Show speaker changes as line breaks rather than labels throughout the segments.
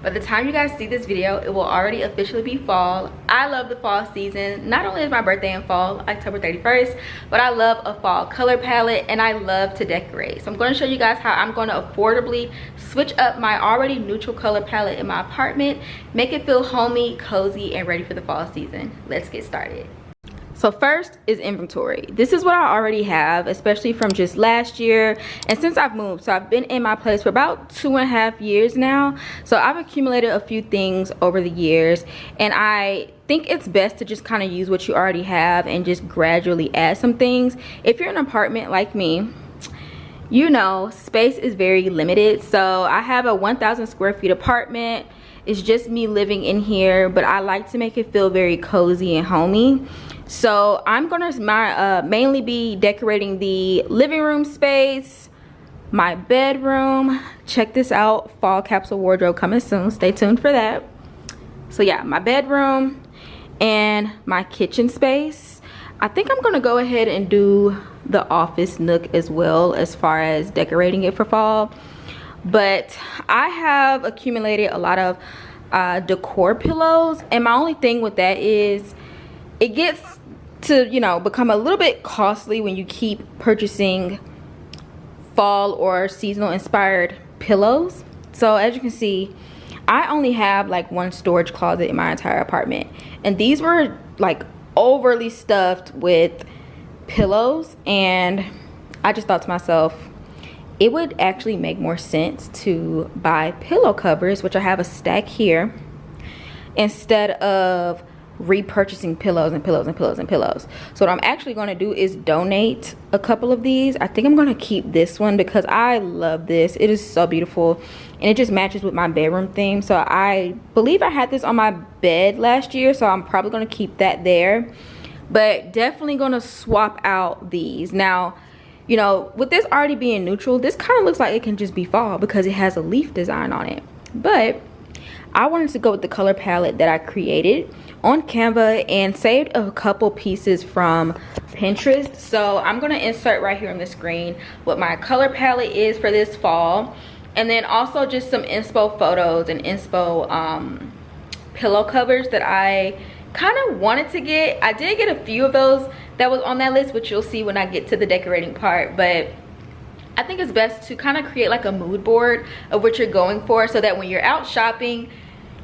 By the time you guys see this video, it will already officially be fall. I love the fall season. Not only is my birthday in fall, October 31st, but I love a fall color palette and I love to decorate. So I'm going to show you guys how I'm going to affordably switch up my already neutral color palette in my apartment, make it feel homey, cozy, and ready for the fall season. Let's get started. So first is inventory. This is what I already have, especially from just last year and since I've moved. So I've been in my place for about 2.5 years now. So I've accumulated a few things over the years, and I think it's best to just kind of use what you already have and just gradually add some things. If you're in an apartment like me, you know space is very limited. So I have a 1,000 square feet apartment. It's just me living in here, but I like to make it feel very cozy and homey. So I'm gonna mainly be decorating the living room space, my bedroom. Check this out, fall capsule wardrobe coming soon, stay tuned for that. So yeah, my bedroom and my kitchen space. I think I'm gonna go ahead and do the office nook as well as far as decorating it for fall. But I have accumulated a lot of decor pillows, and my only thing with that is it gets to, you know, become a little bit costly when you keep purchasing fall or seasonal inspired pillows. So as you can see, I only have like one storage closet in my entire apartment, and these were like overly stuffed with pillows, and I just thought to myself, it would actually make more sense to buy pillow covers, which I have a stack here, instead of repurchasing pillows and pillows and pillows and pillows. So what I'm actually going to do is donate a couple of these. I think I'm going to keep this one because I love this. It is so beautiful and it just matches with my bedroom theme. So I believe I had this on my bed last year, so I'm probably going to keep that there, but definitely going to swap out these. Now, you know, with this already being neutral, this kind of looks like it can just be fall because it has a leaf design on it. But I wanted to go with the color palette that I created on Canva and saved a couple pieces from Pinterest. So I'm going to insert right here on the screen what my color palette is for this fall, and then also just some inspo photos and inspo pillow covers that I kind of wanted to get. I did get a few of those that was on that list, which you'll see when I get to the decorating part, but I think it's best to kind of create like a mood board of what you're going for, so that when you're out shopping,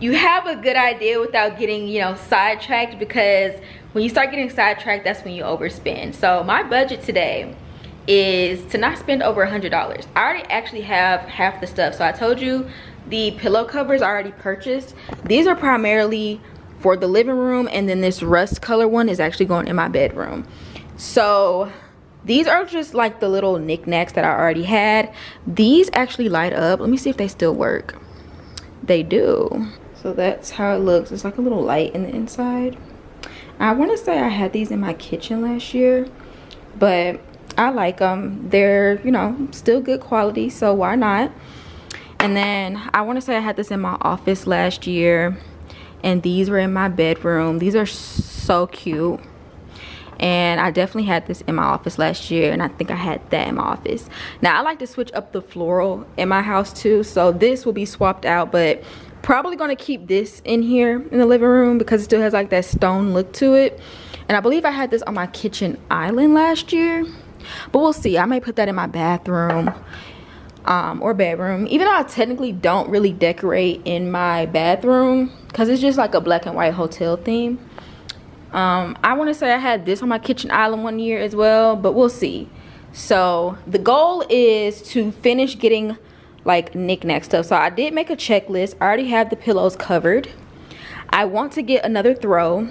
you have a good idea without getting, you know, sidetracked, because when you start getting sidetracked, that's when you overspend. So my budget today is to not spend over $100. I already actually have half the stuff. So I told you the pillow covers I already purchased. These are primarily for the living room, and then this rust color one is actually going in my bedroom. So these are just like the little knickknacks that I already had. These actually light up. Let me see if they still work. They do. So that's how it looks. It's like a little light in the inside. I want to say I had these in my kitchen last year, but I like them. They're, you know, still good quality, so why not? And then I want to say I had this in my office last year, and these were in my bedroom. These are so cute, and I definitely had this in my office last year, and I think I had that in my office. Now I like to switch up the floral in my house too, so this will be swapped out, but probably going to keep this in here in the living room because it still has like that stone look to it. And I believe I had this on my kitchen island last year, but we'll see. I may put that in my bathroom or bedroom, even though I technically don't really decorate in my bathroom because it's just like a black and white hotel theme. I want to say I had this on my kitchen island one year as well, but we'll see. So the goal is to finish getting like knick-knack stuff. So I did make a checklist. I already have the pillows covered. I want to get another throw.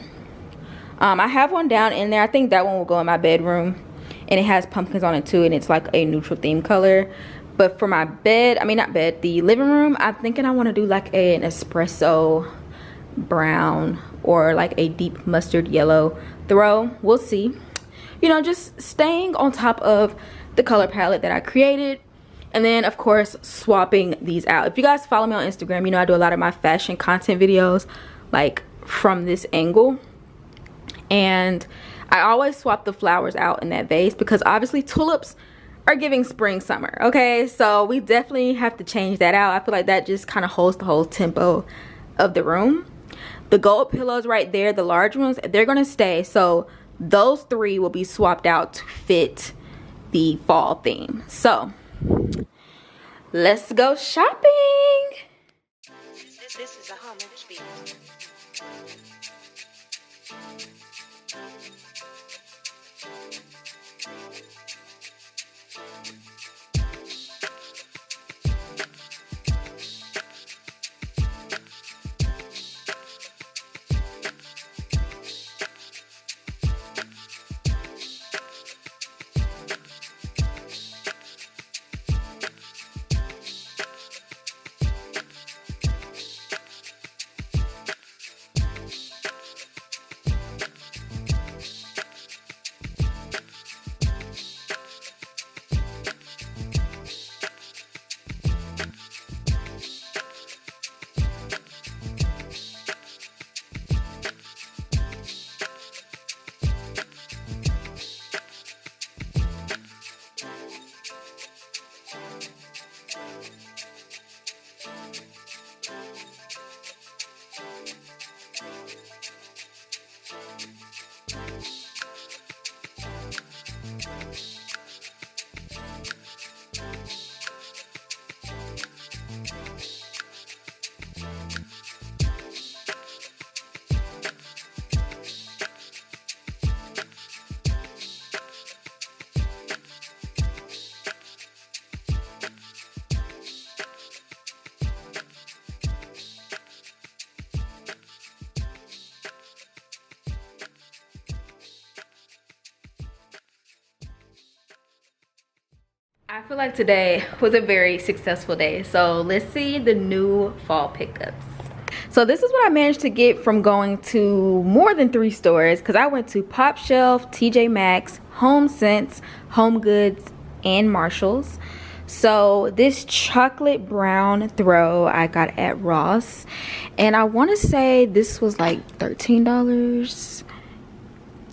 I have one down in there. I think that one will go in my bedroom, and it has pumpkins on it too, and it's like a neutral theme color. But for my bed, I mean not bed, the living room, I'm thinking I want to do like an espresso brown or like a deep mustard yellow throw. We'll see. You know, just staying on top of the color palette that I created. And then of course swapping these out. If you guys follow me on Instagram, you know I do a lot of my fashion content videos like from this angle, and I always swap the flowers out in that vase because obviously tulips are giving spring summer. Okay, so we definitely have to change that out. I feel like that just kind of holds the whole tempo of the room. The gold pillows right there, the large ones, they're gonna stay. So those 3 will be swapped out to fit the fall theme. So let's go shopping. This is a home experience. I feel like today was a very successful day. So let's see the new fall pickups. So this is what I managed to get from going to more than 3 stores, because I went to Pop Shelf, TJ Maxx, Home Sense, Home Goods, and Marshalls. So this chocolate brown throw I got at Ross, and I want to say this was like $13.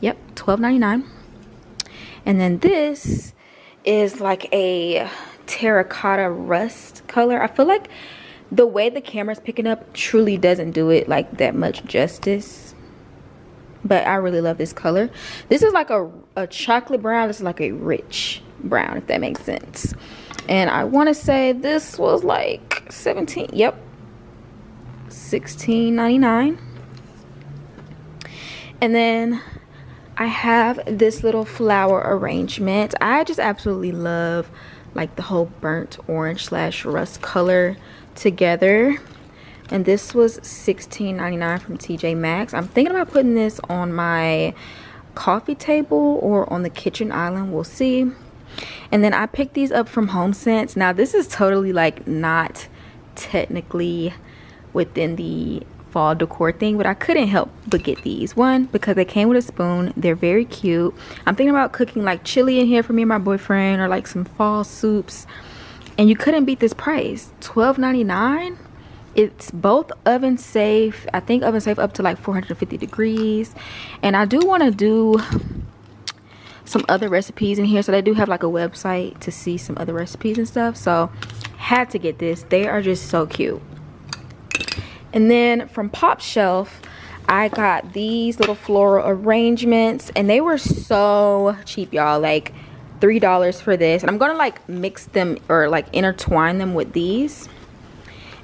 Yep, $12.99. And then this is like a terracotta rust color. I feel like the way the camera's picking up truly doesn't do it like that much justice, but I really love this color. This is like a chocolate brown. This is like a rich brown, if that makes sense. And I want to say this was like 17, yep, $16.99. And then I have this little flower arrangement. I just absolutely love like the whole burnt orange slash rust color together. And this was $16.99 from TJ Maxx. I'm thinking about putting this on my coffee table or on the kitchen island. We'll see. And then I picked these up from Home Sense. Now this is totally like not technically within the fall decor thing, but I couldn't help but get these. One, because they came with a spoon. They're very cute. I'm thinking about cooking like chili in here for me and my boyfriend, or like some fall soups, and you couldn't beat this price. $12.99. It's both oven safe. I think oven safe up to like 450 degrees. And I do want to do some other recipes in here, so they do have like a website to see some other recipes and stuff. So had to get this. They are just so cute. And then from Pop Shelf, I got these little floral arrangements, and they were so cheap, y'all. Like $3 for this. And I'm gonna like mix them or like intertwine them with these.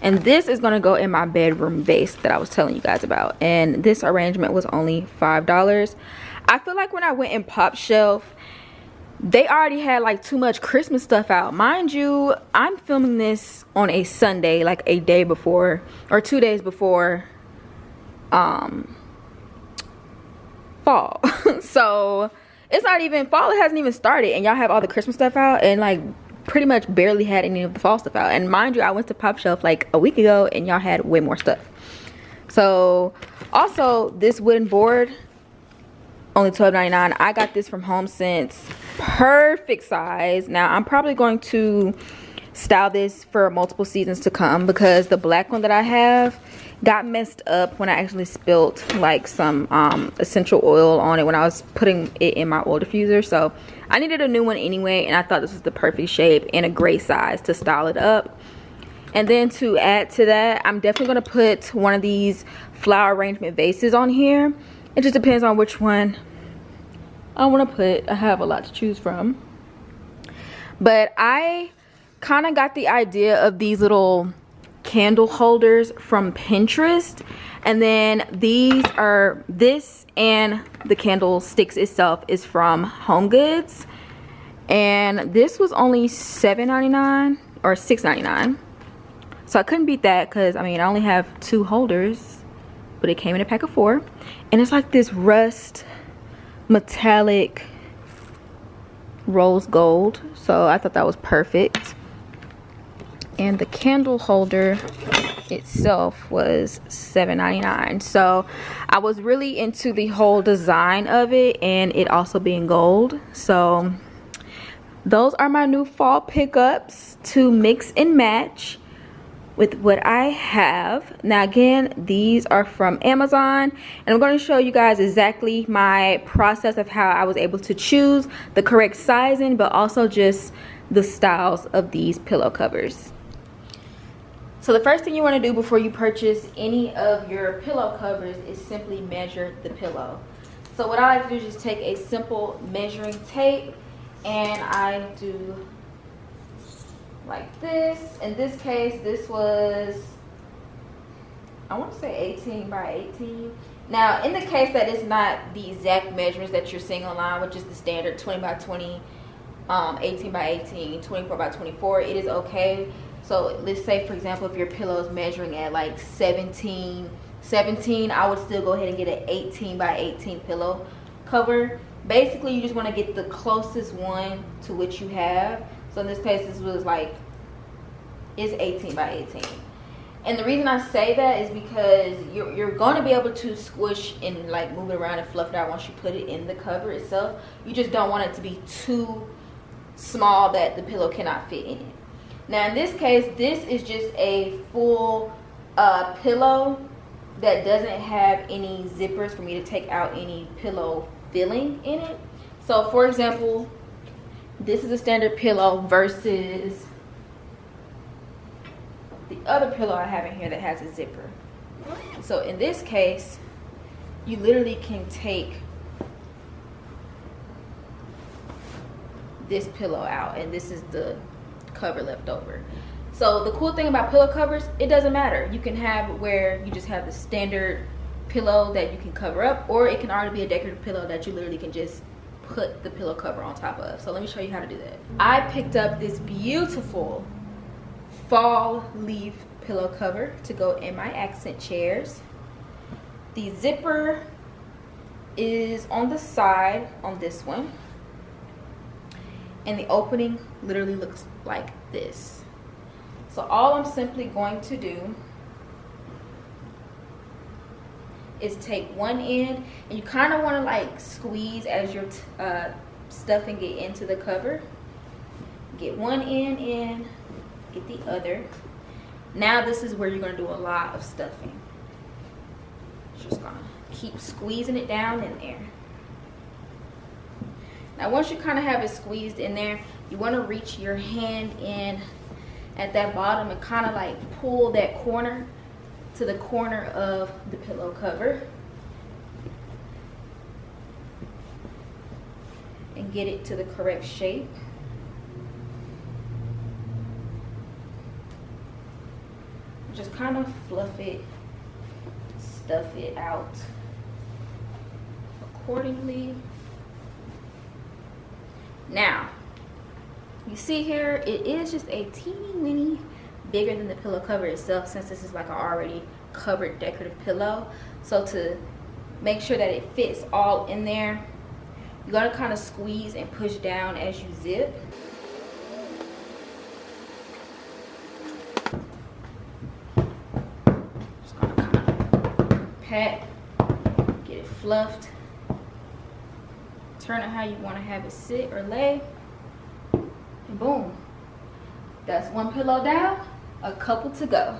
And this is gonna go in my bedroom vase that I was telling you guys about. And this arrangement was only $5. I feel like when I went in Pop Shelf, they already had like too much Christmas stuff out. Mind you, I'm filming this on a Sunday, like a day before or 2 days before fall. So it's not even fall, it hasn't even started, and y'all have all the Christmas stuff out, and like pretty much barely had any of the fall stuff out. And mind you, I went to Pop Shelf like a week ago, and y'all had way more stuff. So also this wooden board, only $12.99. I got this from Home Sense. Perfect size. Now I'm probably going to style this for multiple seasons to come, because the black one that I have got messed up when I actually spilt like some essential oil on it when I was putting it in my oil diffuser. So I needed a new one anyway, and I thought this was the perfect shape and a great size to style it up. And then to add to that, I'm definitely going to put one of these flower arrangement vases on here. It just depends on which one I want to put. I have a lot to choose from. But I kind of got the idea of these little candle holders from Pinterest. And then this and the candlesticks itself is from HomeGoods. And this was only $7.99 or $6.99. So I couldn't beat that because, I mean, I only have 2 holders, but it came in a pack of 4. And it's like this rust metallic rose gold. So I thought that was perfect. And the candle holder itself was $7.99. So I was really into the whole design of it and it also being gold. So those are my new fall pickups to mix and match with what I have. Now again, these are from Amazon, and I'm going to show you guys exactly my process of how I was able to choose the correct sizing, but also just the styles of these pillow covers. So the first thing you want to do before you purchase any of your pillow covers is simply measure the pillow. So what I like to do is just take a simple measuring tape, and I do like this. In this case, this was, I want to say 18 by 18. Now in the case that it's not the exact measurements that you're seeing online, which is the standard 20 by 20, 18 by 18, 24 by 24, it is okay. So let's say, for example, if your pillow is measuring at like 17, I would still go ahead and get an 18 by 18 pillow cover. Basically, you just want to get the closest one to which you have. So in this case, this was like, it's 18 by 18. And the reason I say that is because you're going to be able to squish and like move it around and fluff it out once you put it in the cover itself. You just don't want it to be too small that the pillow cannot fit in it. Now in this case, this is just a full pillow that doesn't have any zippers for me to take out any pillow filling in it. So for example, this is a standard pillow versus the other pillow I have in here that has a zipper. So in this case, you literally can take this pillow out, and this is the cover left over. So the cool thing about pillow covers, it doesn't matter. You can have where you just have the standard pillow that you can cover up, or it can already be a decorative pillow that you literally can just put the pillow cover on top of. So let me show you how to do that. I picked up this beautiful fall leaf pillow cover to go in my accent chairs. The zipper is on the side on this one, and the opening literally looks like this. So all I'm simply going to do is take one end, and you kind of want to like squeeze as you're stuffing it into the cover. Get one end in, get the other. Now this is where you're going to do a lot of stuffing. Just going to keep squeezing it down in there. Now once you kind of have it squeezed in there, you want to reach your hand in at that bottom and kind of like pull that corner to the corner of the pillow cover and get it to the correct shape. Just kind of fluff it, stuff it out accordingly. Now, you see here, it is just a teeny weeny bigger than the pillow cover itself, since this is like an already covered decorative pillow. So to make sure that it fits all in there, you're going to kind of squeeze and push down as you zip. Just going to kind of pat, get it fluffed, turn it how you want to have it sit or lay, and boom, that's one pillow down, a couple to go.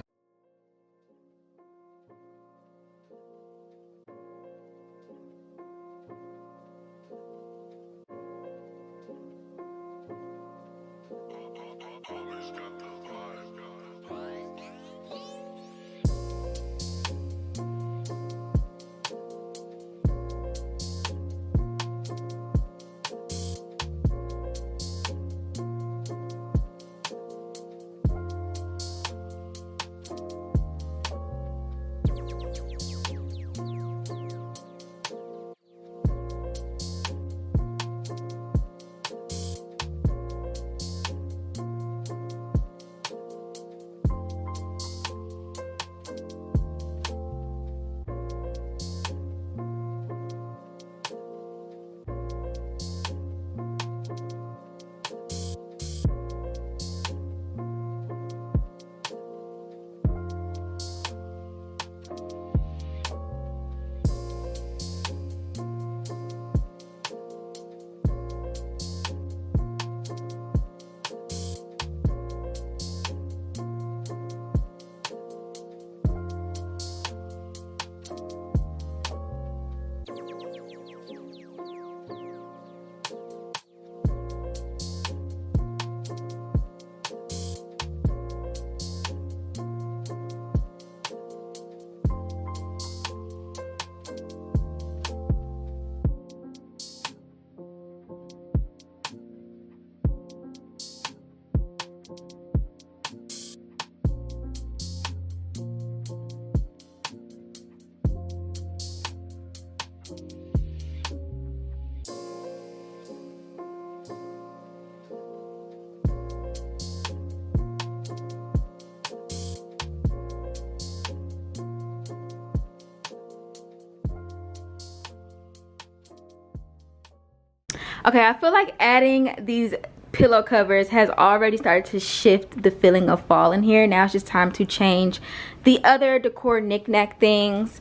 Okay, I feel like adding these pillow covers has already started to shift the feeling of fall in here. Now it's just time to change the other decor knickknack things.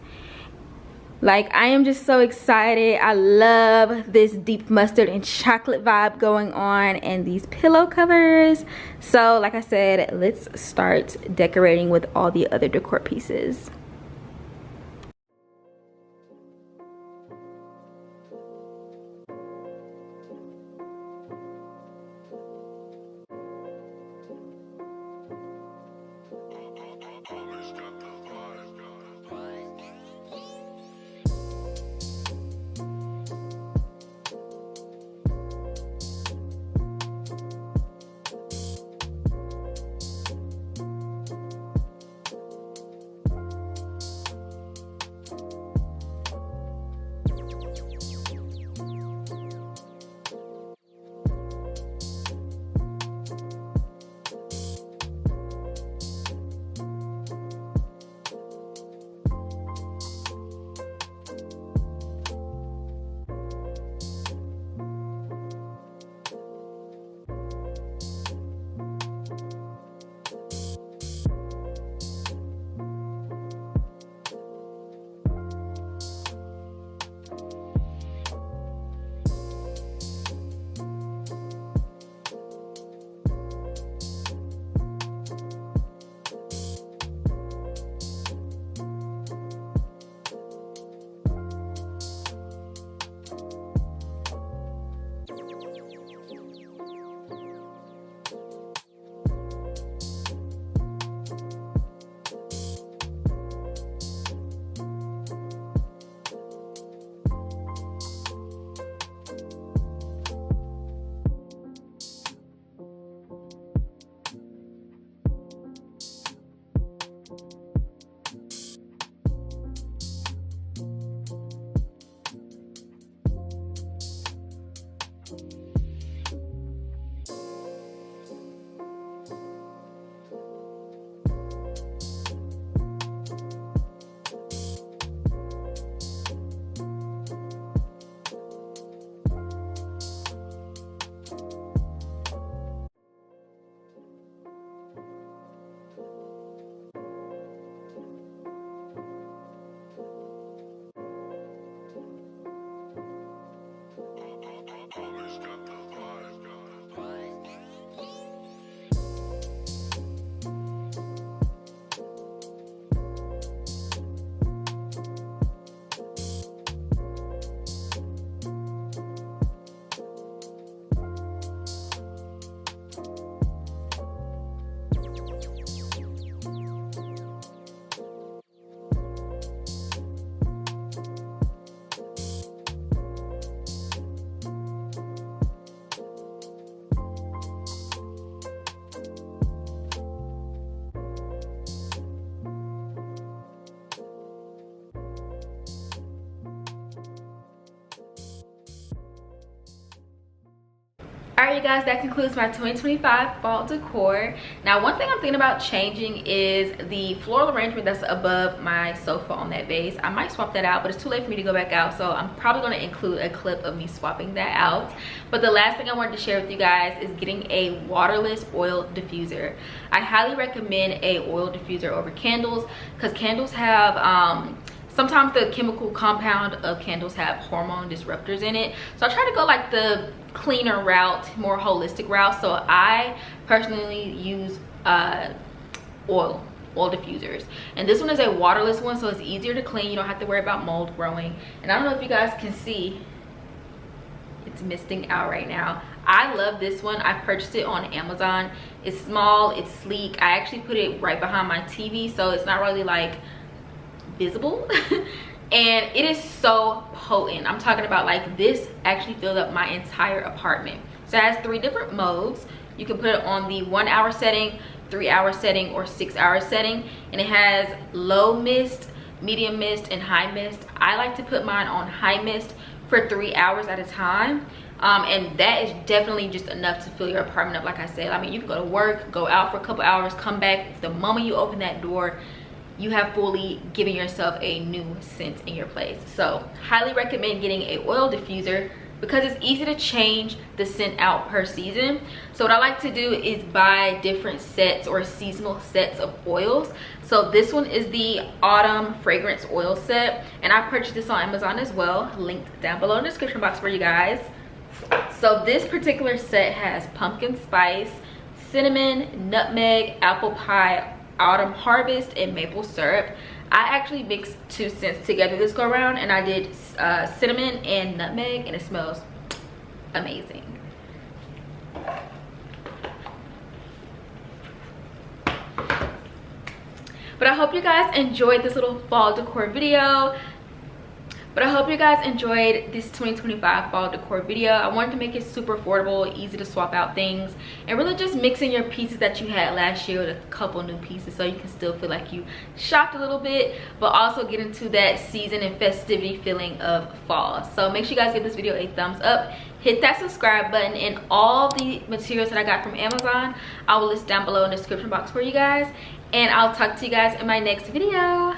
Like, I am just so excited. I love this deep mustard and chocolate vibe going on and these pillow covers. So like I said, let's start decorating with all the other decor pieces. Alright you guys, that concludes my 2025 fall decor. Now one thing I'm thinking about changing is the floral arrangement that's above my sofa on that vase. I might swap that out, but it's too late for me to go back out, so I'm probably going to include a clip of me swapping that out. But the last thing I wanted to share with you guys is getting a waterless oil diffuser. I highly recommend a oil diffuser over candles, because candles have sometimes the chemical compound of candles have hormone disruptors in it. So I try to go like the cleaner route, more holistic route. So I personally use oil diffusers, and this one is a waterless one, so it's easier to clean. You don't have to worry about mold growing. And I don't know if you guys can see, it's misting out right now. I love this one. I purchased it on Amazon. It's small, it's sleek. I actually put it right behind my TV, so it's not really like visible. And it is so potent. I'm talking about, like, this actually filled up my entire apartment. So it has 3 different modes. You can put it on the 1 hour setting, 3 hour setting, or 6 hour setting. And it has low mist, medium mist, and high mist. I like to put mine on high mist for 3 hours at a time. And that is definitely just enough to fill your apartment up. Like I said, I mean, you can go to work, go out for a couple hours, come back. The moment you open that door, you have fully given yourself a new scent in your place. So highly recommend getting a oil diffuser. because it's easy to change the scent out per season. So what I like to do is buy different sets or seasonal sets of oils. So this one is the autumn fragrance oil set, and I purchased this on Amazon as well, linked down below in the description box for you guys. So this particular set has pumpkin spice, cinnamon, nutmeg, apple pie, autumn harvest, and maple syrup. I actually mixed 2 scents together this go around, and I did cinnamon and nutmeg, and it smells amazing. But I hope you guys enjoyed this little fall decor video. But I hope you guys enjoyed this 2025 fall decor video. I wanted to make it super affordable, easy to swap out things, and really just mix in your pieces that you had last year with a couple new pieces, so you can still feel like you shopped a little bit, but also get into that season and festivity feeling of fall. So make sure you guys give this video a thumbs up, hit that subscribe button, and all the materials that I got from Amazon I will list down below in the description box for you guys. And I'll talk to you guys in my next video.